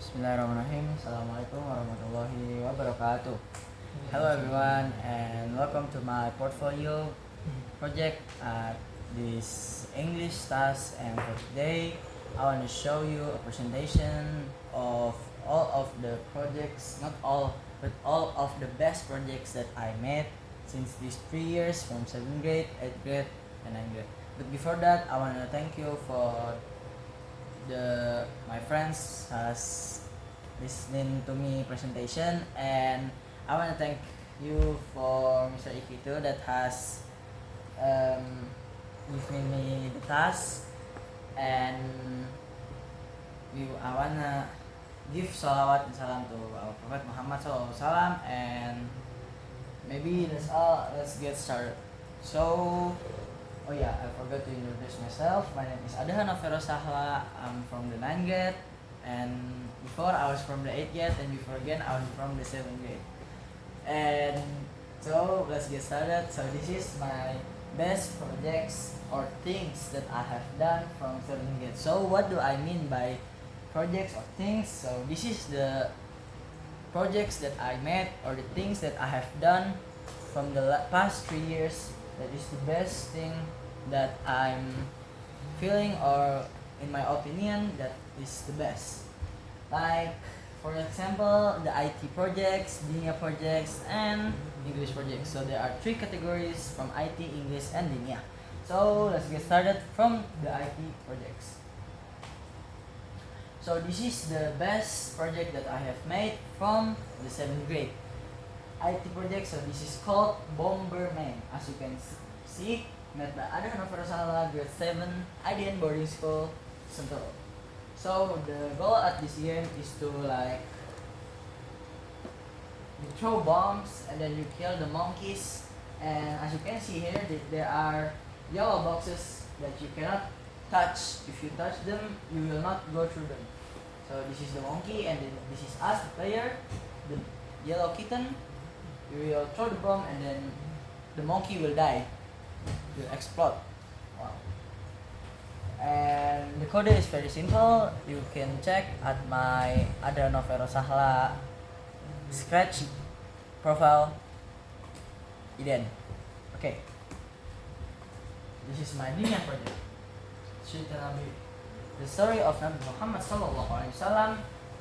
Bismillahirrahmanirrahim. Assalamualaikum warahmatullahi wabarakatuh. Hello everyone and welcome to my portfolio project at this English task, and for today I want to show you a presentation of all of the projects, not all but all of the best projects that I made since these 3 years from 7th grade, 8th grade and 9th grade. But before that I want to thank you for my friends has listening to me presentation, and I want to thank you for Mr. Iki too that has given me the task, and I wanna give salawat and salam to our Prophet Muhammad SAW, and maybe that's all. Let's get started. So, oh yeah, I forgot to introduce myself. My name is Adhan Novero Sahla. I'm from the 9th grade, and before I was from the 8th grade, and before again I was from the 7th grade. And so let's get started. So this is my best projects or things that I have done from 7th grade. So what do I mean by projects or things? So this is the projects that I made or the things that I have done from the past 3 years. That is the best thing that I'm feeling, or in my opinion that is the best. Like for example, the IT projects, Dinia projects, and English projects. So there are 3 categories from IT, English, and Dinia. So let's get started from the IT projects. So this is the best project that I have made from the 7th grade. IT project, so this is called Bomberman. As you can see, made by Adhan Novero Sahla, grade 7, IDN boarding school, Sentul. So the goal at this game is to you throw bombs and then you kill the monkeys. And as you can see here, there are yellow boxes that you cannot touch. If you touch them, you will not go through them. So this is the monkey, and then this is us, the player, the yellow kitten. You will throw the bomb and then the monkey will die, will explode. Wow. And the code is very simple. You can check at my Adhan Novero Sahla Scratch profile. Iden. Okay. This is my Dinia project. The story of Nabi Muhammad SAW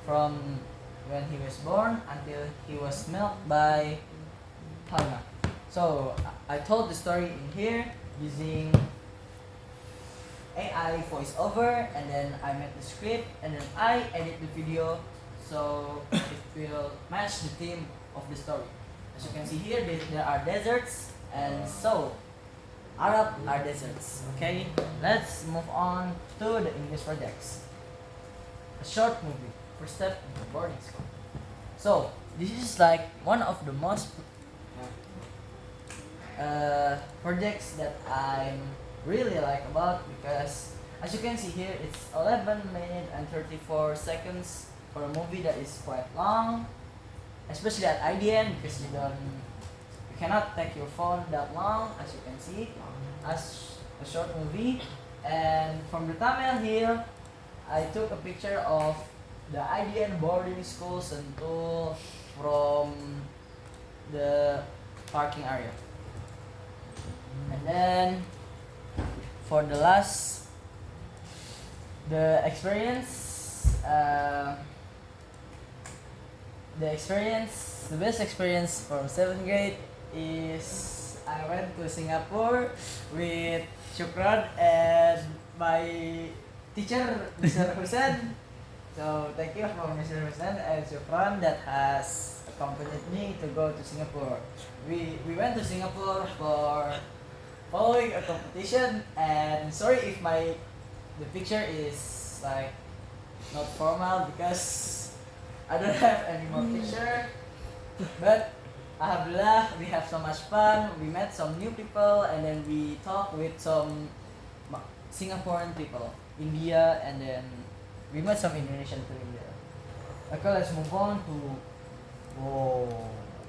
from when he was born until he was milked by Hana. So I told the story in here using AI voiceover, and then I made the script, and then I edit the video so it will match the theme of the story. As you can see here, there are deserts, and so Arab are deserts. Okay, let's move on to the English projects. A short movie. First step in the boarding school. So this is like one of the most projects that I'm really like about, because as you can see here, it's 11 minutes and 34 seconds for a movie that is quite long, especially at IDN, because you cannot take your phone that long, as you can see, as a short movie. And from the thumbnail here, I took a picture of the IDN boarding school Sentul from the parking area. And then for the last, the best experience from 7th grade is I went to Singapore with Shukran and my teacher, Mr. Hussein. So thank you for Mr. Hussein and Shukran that has accompanied me to go to Singapore. We went to Singapore for following a competition, and sorry if the picture is like not formal because I don't have any more picture, but alhamdulillah we have so much fun. We met some new people, and then we talked with some Singaporean people, India, and then we met some Indonesian too in there. Okay, let's move on to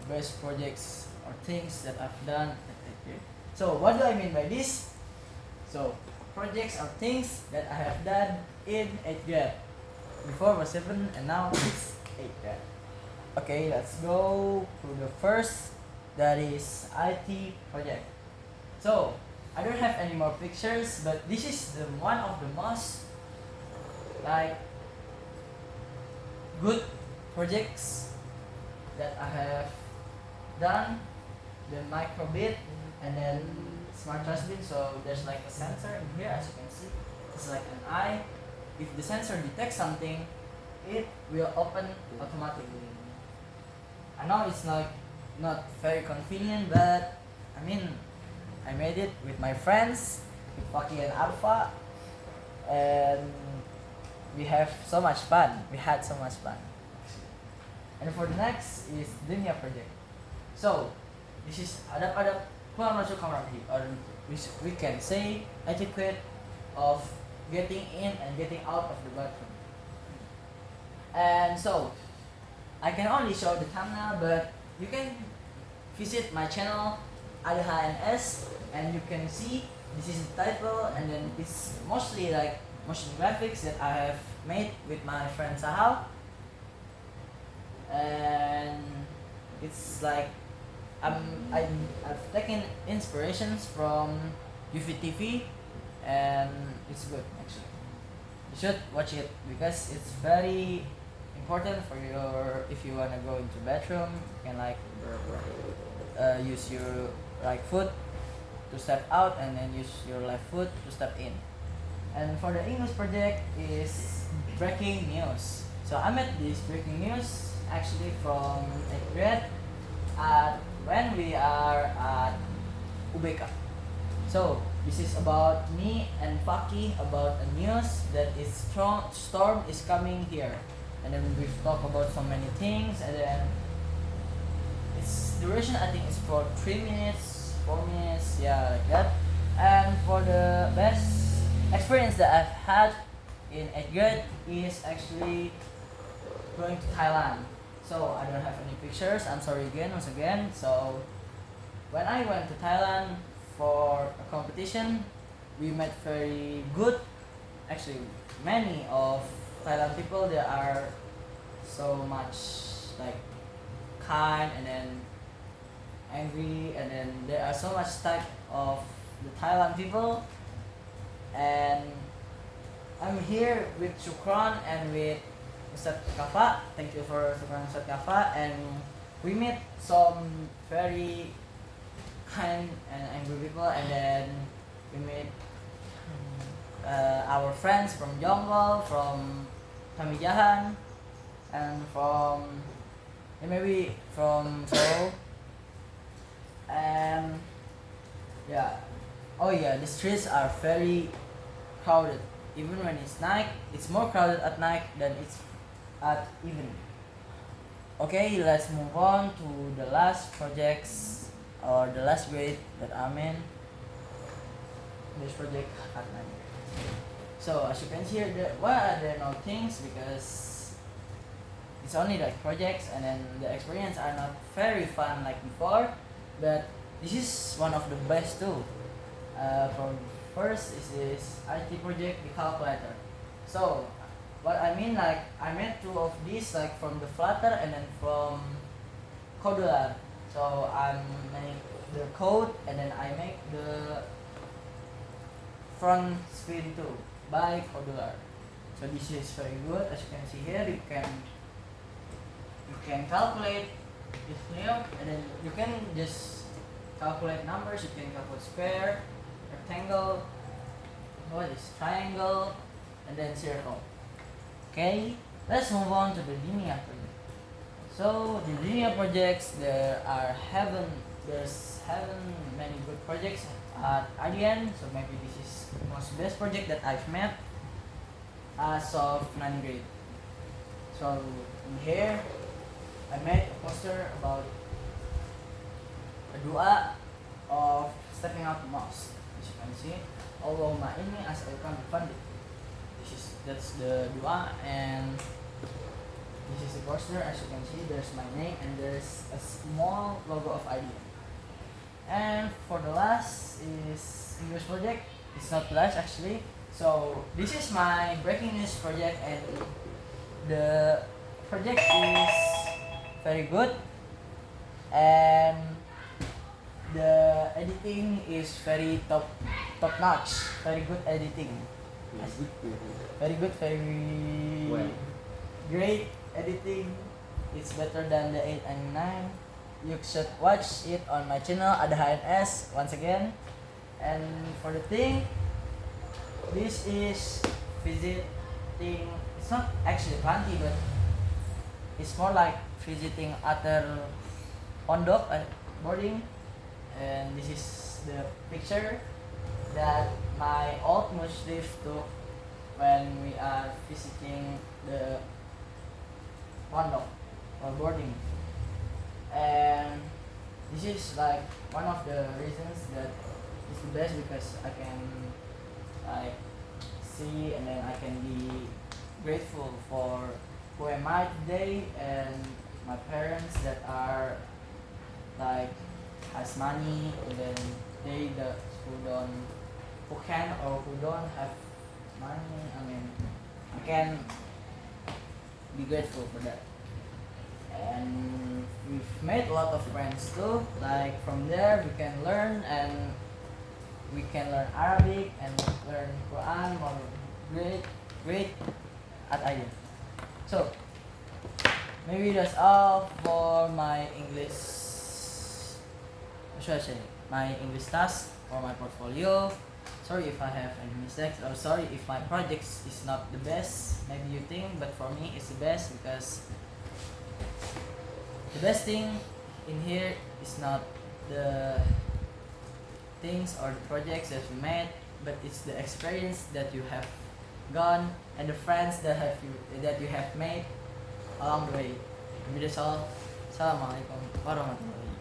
best projects or things that I've done. So what do I mean by this? So projects or things that I have done in 8th grade. before was 7 and now it's 8. Yeah. Okay, let's go to the first, that is IT project. So I don't have any more pictures, but this is the one of the most like good projects that I have done. The microbit and then smart dustbin. So there's like a sensor in here, as you can see. It's like an eye. If the sensor detects something, it will open automatically. I know it's not very convenient, but I mean, I made it with my friends, with Faki and Alpha, and we have so much fun. We had so much fun. And for the next is Dunia project. So this is adap-adap keluar masuk kamar mandi, or we can say etiquette of getting in and getting out of the bathroom. And so I can only show the thumbnail, but you can visit my channel ADHNS and you can see this is the title, and then it's mostly like motion graphics that I have made with my friend Sahal, and it's like I've taken inspirations from UVTV, and it's good actually. You should watch it because it's very important for your, if you wanna go into bathroom, you can like use your right foot to step out and then use your left foot to step in. And for the English project is breaking news. So I met this breaking news actually from 8th grade when we are at UBK. So this is about me and Faki about a news that is storm is coming here, and then we've talked about so many things, and then its duration I think is for 3 minutes, 4 minutes, yeah, like that. And for the best experience that I've had in 8th grade is actually going to Thailand. So I don't have any pictures, I'm sorry once again. So when I went to Thailand for a competition, we met very good, actually many of Thailand people. They are so much like kind and then angry, and then there are so much type of the Thailand people. And I'm here with Shukran and with Ustad Kafa. Thank you for Shukran Ustad Kafa. And we meet some very kind and angry people, and then we meet our friends from Jonggol, from Tamijahan, and from maybe from Seoul. And yeah, oh yeah, the streets are very crowded. Even when it's night, it's more crowded at night than it's at evening. Okay, let's move on to the last projects or the last grade that I'm in. This project at night. So as you can see here, why are there no things? Because it's only like projects, and then the experience are not very fun like before. But this is one of the best too. From first is this IT project, the calculator. So what I mean, like I made two of these, like from the Flutter and then from Codelab. So I make the code and then I make the front screen too by Codelab. So this is very good. As you can see here, you can calculate this here, and then you can just calculate numbers. You can calculate square, rectangle, what is triangle, and then circle. Okay, let's move on to the linear project. So the linear projects, there's many good projects at IDN. So maybe this is the most best project that I've met as of 9th grade. So in here, I made a poster about a dua of stepping out the mosque. As you can see, Allahumma inni as'aluka bi fadlik. That's the dua, and this is the poster. As you can see, there's my name and there's a small logo of IDN. And for the last is English project. It's not last actually. So this is my breaking news project, and the project is very good, and the editing is very top notch, very good editing, very good, very Well. great editing. It's better than the 8 and 9. You should watch it on my channel Ada HNS once again. And for the thing, this is visiting. It's not actually panti, but it's more like visiting other pondok boarding. And this is the picture that my old muslim took when we are visiting the pondok or boarding. And this is like one of the reasons that it's the best, because I can like see, and then I can be grateful for who am I today, and my parents that are like has money, and then they who can or who don't have money. I mean, I can be grateful for that. And we've made a lot of friends too. Like from there we can learn, and we can learn Arabic and learn Quran more great at IELTS. So maybe that's all for my English. What should I say? My English task or my portfolio. Sorry if I have any mistakes, or sorry if my project is not the best. Maybe you think, but for me it's the best, because the best thing in here is not the things or the projects that you made, but it's the experience that you have gone, and the friends that you have made along the way. Maybe that's all. Assalamualaikum warahmatullahi